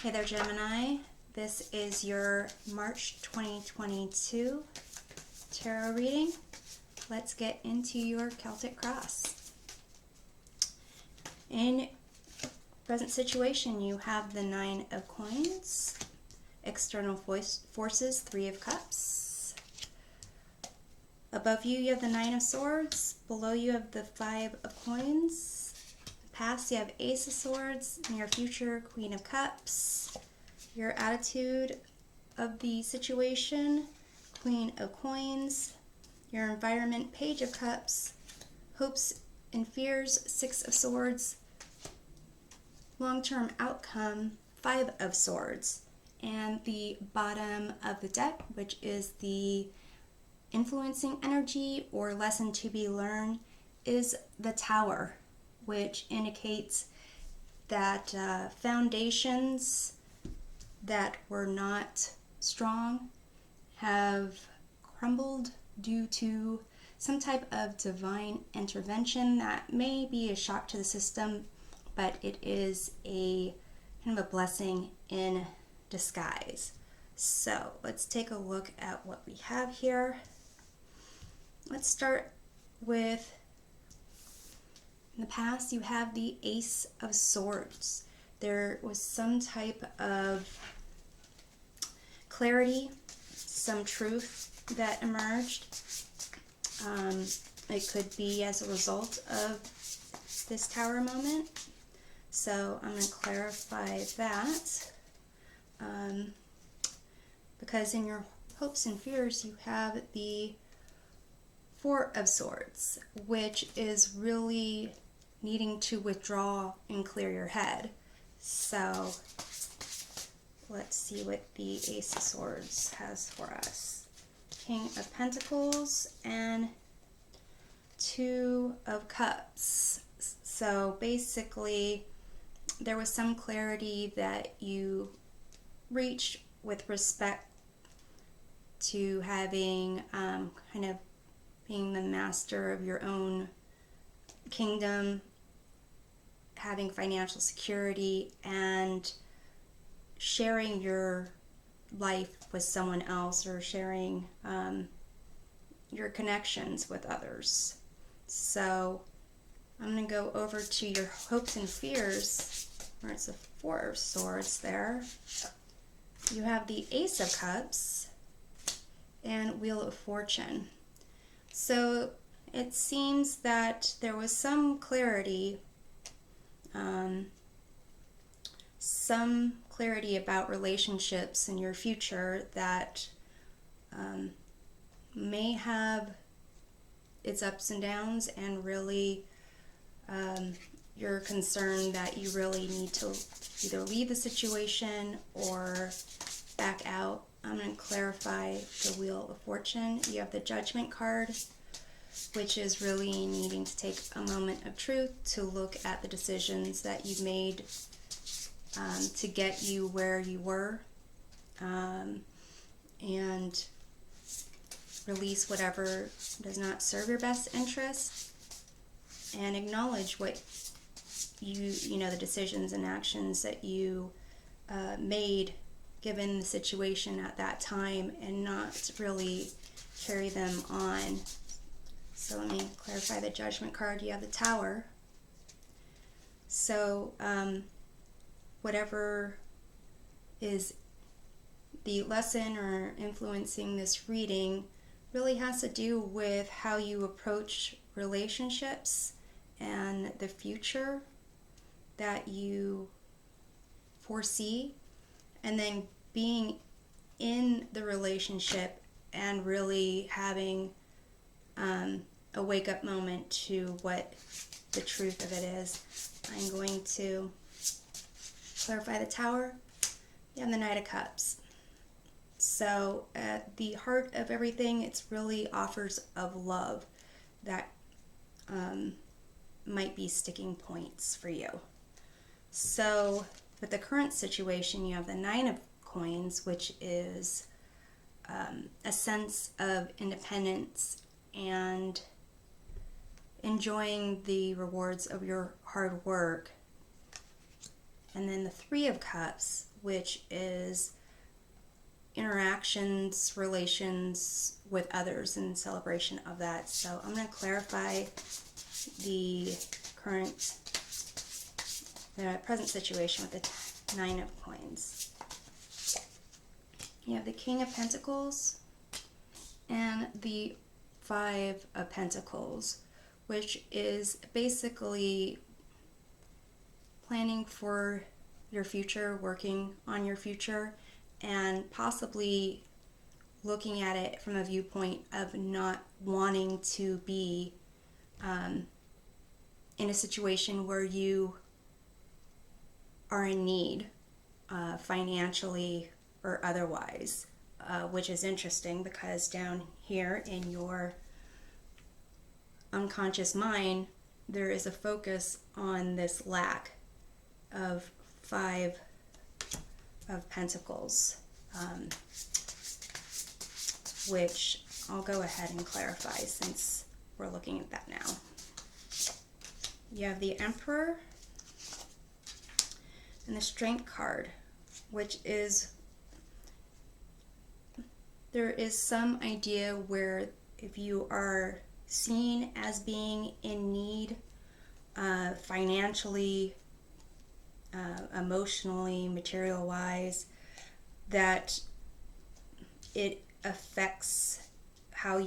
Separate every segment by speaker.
Speaker 1: Hey there, Gemini. This is your March 2022 tarot reading. Let's get into your Celtic cross. In present situation, you have the 9 of coins, external forces, 3 of cups. Above you, you have the 9 of swords. Below you have the 5 of coins. Past, you have Ace of Swords. Near future, Queen of Cups. Your attitude of the situation, Queen of Coins. Your environment, Page of Cups. Hopes and fears, 6 of Swords. Long-term outcome, 5 of Swords. And the bottom of the deck, which is the influencing energy or lesson to be learned, is the Tower, which indicates that foundations that were not strong have crumbled due to some type of divine intervention that may be a shock to the system, but it is a kind of a blessing in disguise. So let's take a look at what we have here. Let's start with, in the past, you have the Ace of Swords. There was some type of clarity, some truth that emerged. It could be as a result of this Tower moment. So I'm going to clarify that. Because in your hopes and fears, you have the 4 of Swords, which is really needing to withdraw and clear your head. So let's see what the Ace of Swords has for us. King of Pentacles and 2 of Cups. So basically, there was some clarity that you reached with respect to having kind of being the master of your own kingdom, having financial security, and sharing your life with someone else, or sharing your connections with others. So I'm going to go over to your hopes and fears, where it's the 4 of Swords there. You have the Ace of Cups and Wheel of Fortune. So it seems that there was some clarity, about relationships in your future that may have its ups and downs, and really you're concerned that you really need to either leave the situation or back out. I'm going to clarify the Wheel of Fortune. You have the Judgment card, which is really needing to take a moment of truth to look at the decisions that you've made to get you where you were, and release whatever does not serve your best interest, and acknowledge what you know, the decisions and actions that you made given the situation at that time, and not really carry them on. So let me clarify the Judgment card. You have the Tower. So whatever is the lesson or influencing this reading really has to do with how you approach relationships and the future that you foresee, and then being in the relationship and really having a wake-up moment to what the truth of it is. I'm going to clarify the Tower. You have the Knight of Cups. So at the heart of everything, it's really offers of love that might be sticking points for you. So with the current situation, you have the 9 of Coins, which is a sense of independence and enjoying the rewards of your hard work. And then the 3 of Cups, which is interactions, relations with others, and celebration of that. So I'm going to clarify the present situation with the Nine of Coins. You have the King of Pentacles and the Five of Pentacles, which is basically planning for your future, working on your future, and possibly looking at it from a viewpoint of not wanting to be in a situation where you are in need financially or otherwise, which is interesting because down here in your unconscious mind there is a focus on this lack of Five of Pentacles, which I'll go ahead and clarify since we're looking at that now. You have the Emperor and the Strength card, which is, there is some idea where if you are seen as being in need financially, emotionally, material-wise, that it affects how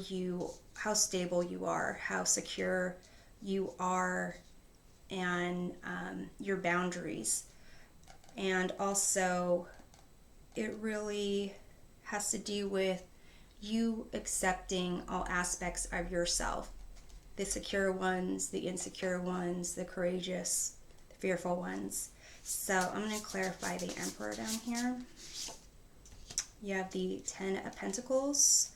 Speaker 1: stable you are, how secure you are, and your boundaries. And also it really has to do with you accepting all aspects of yourself, the secure ones, the insecure ones, the courageous, the fearful ones. So I'm going to clarify the Emperor down here. You have the Ten of Pentacles.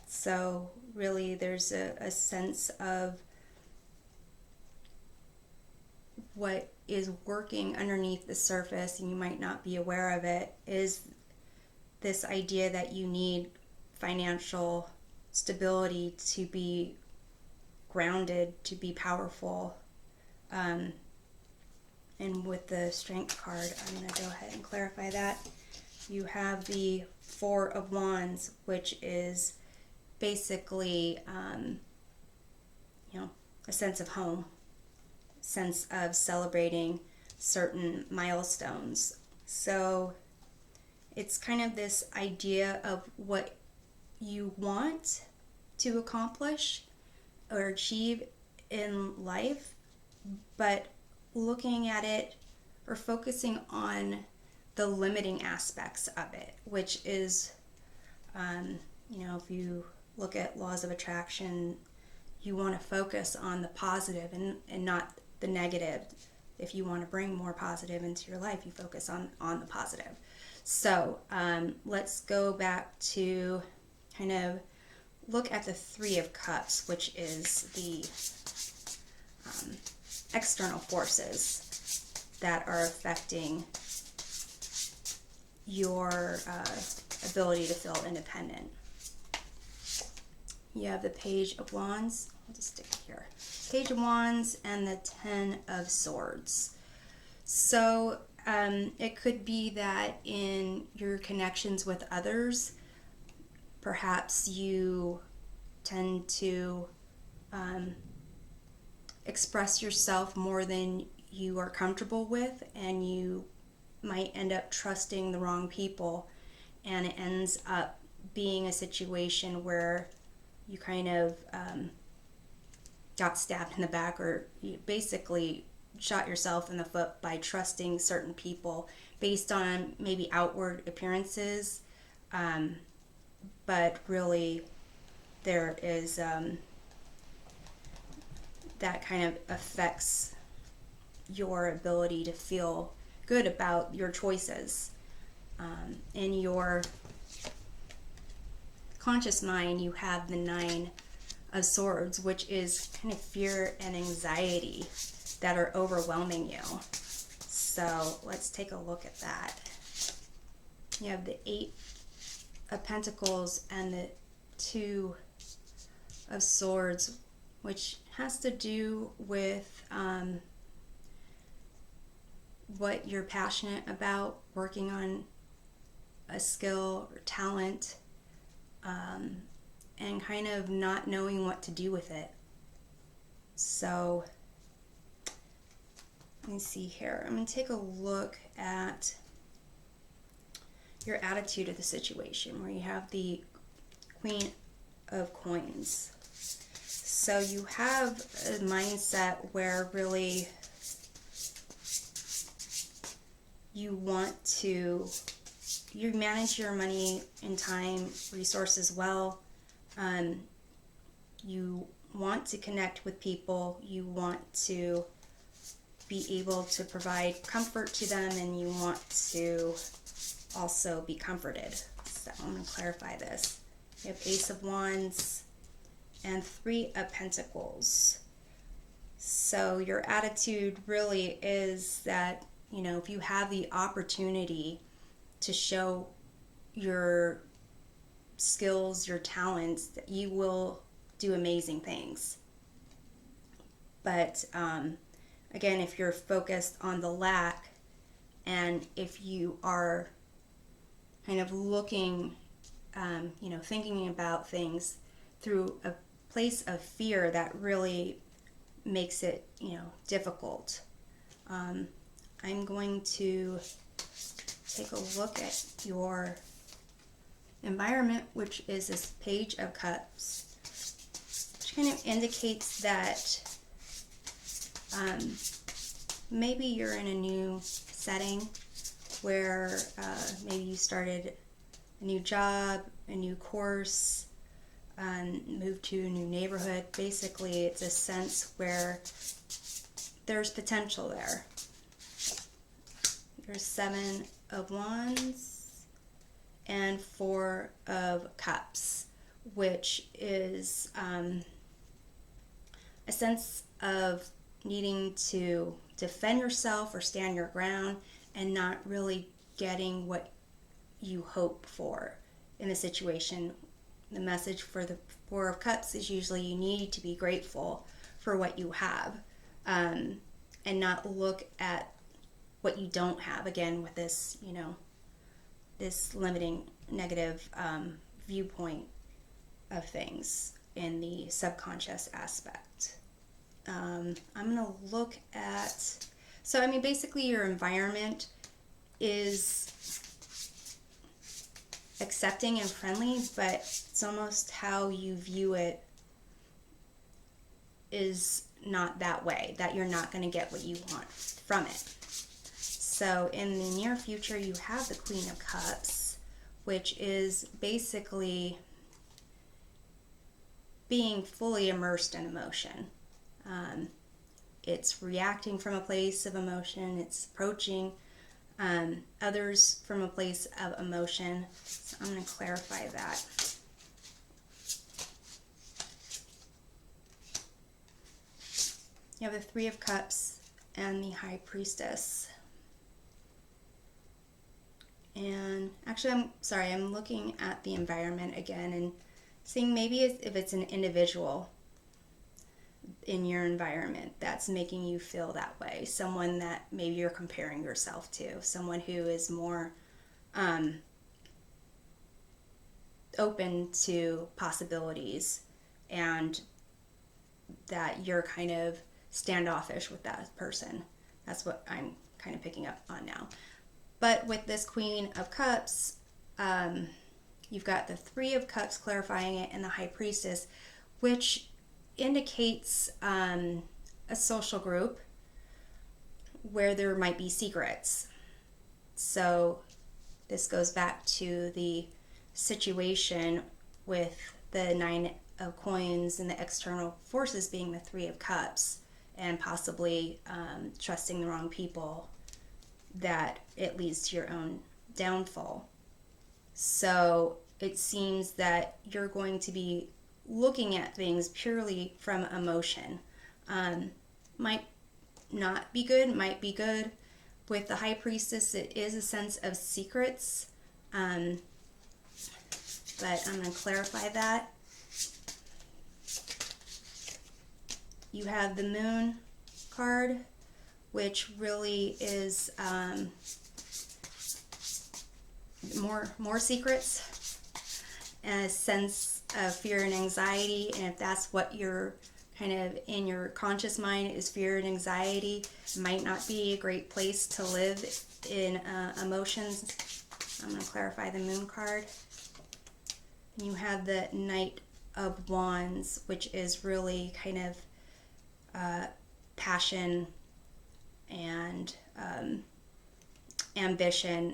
Speaker 1: So really there's a sense of what is working underneath the surface, and you might not be aware of it, is this idea that you need financial stability to be grounded, to be powerful. And with the Strength card, I'm going to go ahead and clarify that. You have the Four of Wands, which is basically, a sense of home, sense of celebrating certain milestones. So it's kind of this idea of what you want to accomplish or achieve in life, but looking at it or focusing on the limiting aspects of it, which is, if you look at laws of attraction, you want to focus on the positive and not the negative. If you want to bring more positive into your life, you focus on the positive. So let's go back to kind of look at the Three of Cups, which is the external forces that are affecting your ability to feel independent. You have the Page of Wands. I'll just stick it here. Page of Wands and the Ten of Swords. So it could be that in your connections with others, perhaps you tend to express yourself more than you are comfortable with, and you might end up trusting the wrong people, and it ends up being a situation where you kind of got stabbed in the back, or you basically shot yourself in the foot by trusting certain people based on maybe outward appearances, but really there is that kind of affects your ability to feel good about your choices. In your conscious mind, you have the Nine of Swords, which is kind of fear and anxiety that are overwhelming you. So let's take a look at that. You have the Eight of Pentacles and the Two of Swords, which has to do with what you're passionate about, working on a skill or talent, and kind of not knowing what to do with it. So let me see here. I'm going to take a look at your attitude of the situation, where you have the Queen of Coins. So you have a mindset where really you manage your money and time resources well. You want to connect with people. You want to be able to provide comfort to them, and you want to also be comforted. So I'm going to clarify this. You have Ace of Wands and Three of Pentacles. So your attitude really is that, you know, if you have the opportunity to show your skills, your talents, that you will do amazing things. But again, if you're focused on the lack, and if you are kind of looking, thinking about things through a place of fear, that really makes it, difficult. I'm going to take a look at your environment, which is this Page of Cups, which kind of indicates that maybe you're in a new setting where maybe you started a new job, a new course, moved to a new neighborhood. Basically, it's a sense where there's potential there. There's Seven of Wands and Four of Cups, which is a sense of needing to defend yourself or stand your ground and not really getting what you hope for in the situation. The message for the Four of Cups is usually you need to be grateful for what you have, and not look at what you don't have, again, with this, this limiting negative viewpoint of things in the subconscious aspect. I'm going to look at, basically your environment is accepting and friendly, but it's almost how you view it is not that way, that you're not going to get what you want from it. So in the near future, you have the Queen of Cups, which is basically being fully immersed in emotion. It's reacting from a place of emotion. It's approaching others from a place of emotion. So I'm going to clarify that. You have the Three of Cups and the High Priestess. And actually, I'm looking at the environment again and seeing maybe if it's an individual in your environment that's making you feel that way. Someone that maybe you're comparing yourself to. Someone who is more open to possibilities, and that you're kind of standoffish with that person. That's what I'm kind of picking up on now. But with this Queen of Cups, you've got the Three of Cups clarifying it, and the High Priestess, which indicates a social group where there might be secrets. So this goes back to the situation with the Nine of Coins and the external forces being the Three of Cups, and possibly trusting the wrong people, that it leads to your own downfall. So it seems that you're going to be looking at things purely from emotion. Might not be good, might be good. With the High Priestess, it is a sense of secrets, but I'm going to clarify that. You have the Moon card, which really is more secrets and a sense of fear and anxiety. And if that's what you're kind of in your conscious mind is fear and anxiety, it might not be a great place to live in emotions. I'm going to clarify the moon card. You have the Knight of Wands, which is really kind of passion and ambition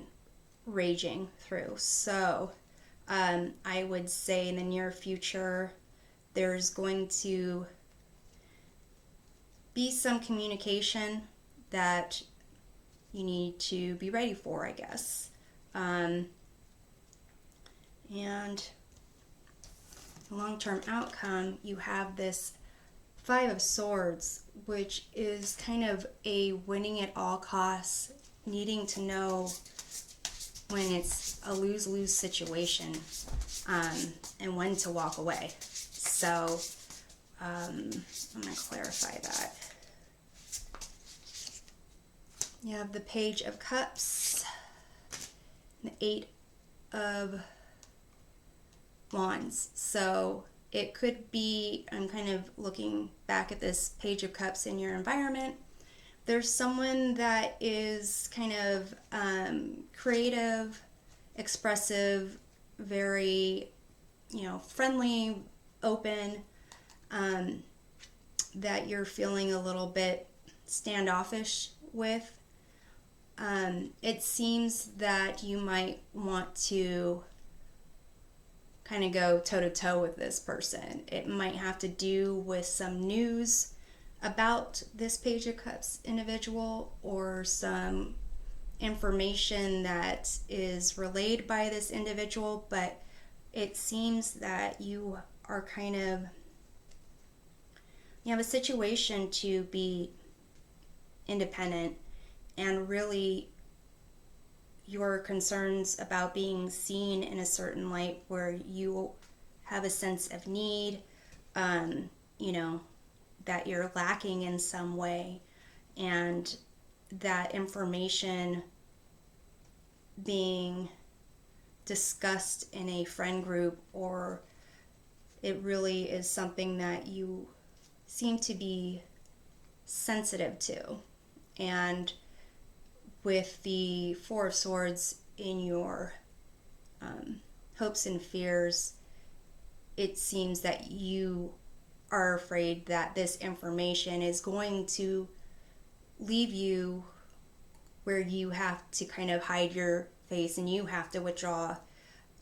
Speaker 1: raging through. So I would say in the near future there's going to be some communication that you need to be ready for, I guess. And long-term outcome, you have this Five of Swords, which is kind of a winning at all costs, needing to know when it's a lose-lose situation, and when to walk away. So I'm going to clarify that. You have the Page of Cups, the Eight of Wands. So it could be, I'm kind of looking back at this Page of Cups in your environment. There's someone that is kind of creative, expressive, very, friendly, open, that you're feeling a little bit standoffish with. It seems that you might want to kind of go toe-to-toe with this person. It might have to do with some news about this Page of Cups individual, or some information that is relayed by this individual, but it seems that you are you have a situation to be independent, and really your concerns about being seen in a certain light where you have a sense of need, that you're lacking in some way, and that information being discussed in a friend group, or it really is something that you seem to be sensitive to. And with the Four of Swords in your hopes and fears, it seems that you are afraid that this information is going to leave you where you have to kind of hide your face and you have to withdraw.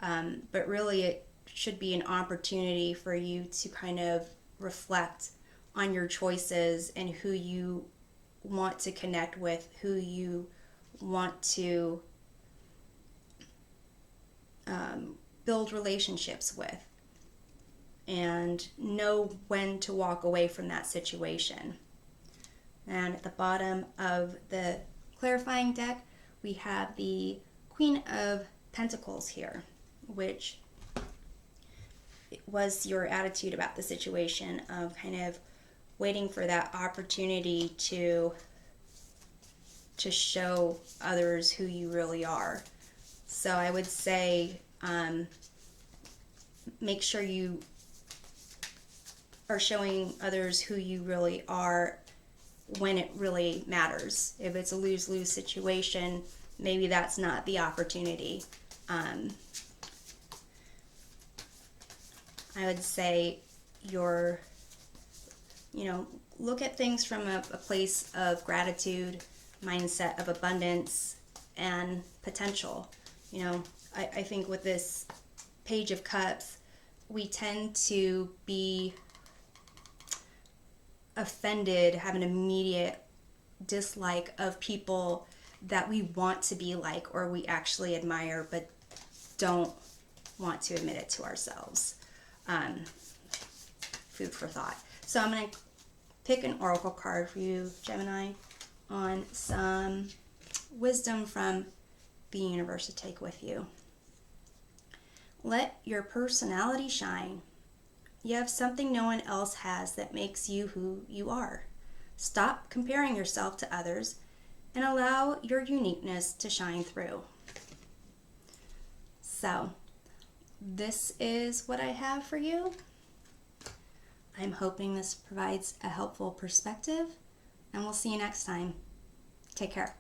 Speaker 1: But really it should be an opportunity for you to kind of reflect on your choices and who you want to connect with, who you want to build relationships with, and know when to walk away from that situation. And at the bottom of the clarifying deck, we have the Queen of Pentacles here, which was your attitude about the situation of kind of waiting for that opportunity to show others who you really are. So I would say make sure you are showing others who you really are when it really matters. If it's a lose-lose situation, maybe that's not the opportunity. I would say look at things from a place of gratitude, mindset of abundance and potential. I think with this Page of Cups, we tend to be offended, have an immediate dislike of people that we want to be like, or we actually admire, but don't want to admit it to ourselves. Food for thought. So I'm going to pick an oracle card for you, Gemini, on some wisdom from the universe to take with you. Let your personality shine. You have something no one else has that makes you who you are. Stop comparing yourself to others and allow your uniqueness to shine through. So, this is what I have for you. I'm hoping this provides a helpful perspective, and we'll see you next time. Take care.